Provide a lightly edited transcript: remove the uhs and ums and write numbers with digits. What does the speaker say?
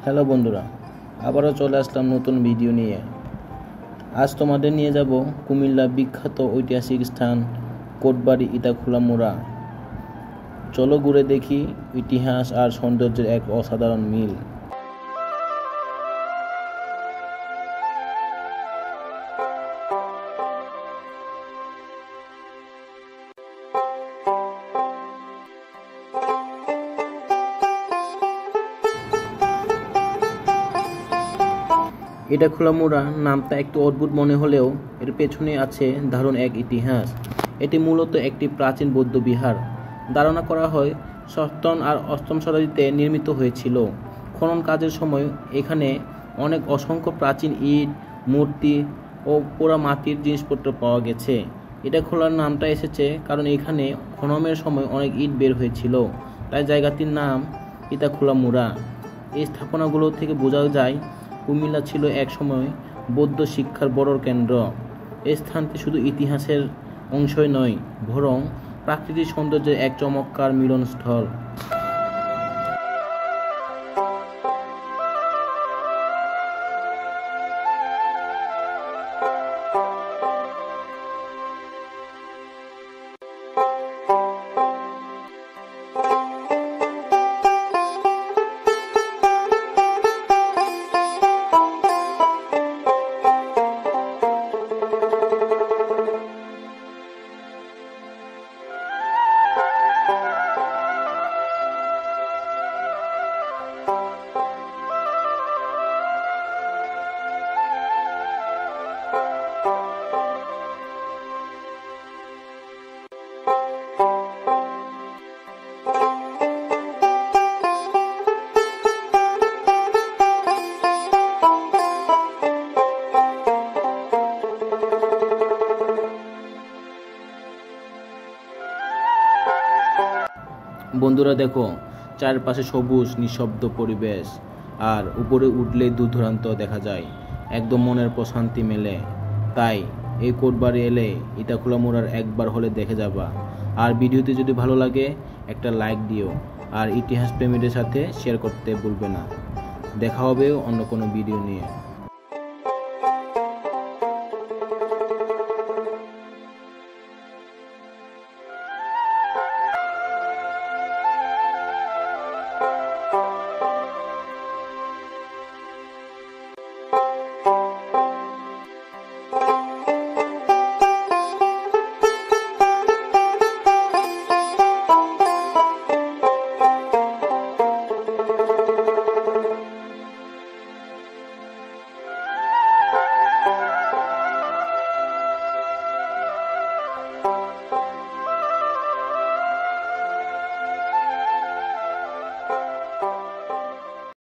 Hello বন্ধুরা, আবারও চলে আসলাম নতুন ভিডিও নিয়ে। আজ তোমাদের নিয়ে যাব কুমিল্লা বিখ্যাত ঐতিহাসিক স্থান কোটবাড়ি ইটাখোলা মুড়া। চলো ঘুরে দেখি ইতিহাস আর সৌন্দর্যের এক অসাধারণ মিল। ইটাখোলা মুড়া নামটা একটু অদ্ভুত মনে হলেও এর পেছনে আছে দারুণ এক ইতিহাস। এটি মূলত একটি প্রাচীন বৌদ্ধ বিহার। ধারণা করা হয় 6ম আর 8ম শতাব্দীতে নির্মিত হয়েছিল। খনন কাজের সময় এখানে অনেক অসংখ্য প্রাচীন ইট, মূর্তি ও পোড়া মাটির জিনিসপত্র পাওয়া গেছে। ইটাখোলার নামটা এসেছে কারণ এখানে খননের সময় অনেক ইট বের হয়েছিল, তাই জায়গাটির নাম ইটাখোলা মুড়া। এই স্থাপনাগুলো থেকে বোঝা যায় কুমিল্লা ছিল এক সময় বৌদ্ধ শিক্ষার বড় কেন্দ্র। এই স্থানটি শুধু ইতিহাসের অংশই নয়, বরং প্রাকৃতিক সৌন্দর্যের এক চমৎকার মিলনস্থল। বন্ধুরা দেখো, চারপাশে সবুজ নিঃশব্দ পরিবেশ, আর উপরে উঠলেই দূর দূরান্ত দেখা যায়। একদম মনের প্রশান্তি মেলে। তাই এই কোটবাড়ি এলে ইটাখোলা মুড়ার একবার হলে দেখে যাবা। আর ভিডিওটি যদি ভালো লাগে একটা লাইক দিও, আর ইতিহাস প্রেমীদের সাথে শেয়ার করতে ভুলবে না। দেখা হবে অন্য কোনো ভিডিও নিয়ে।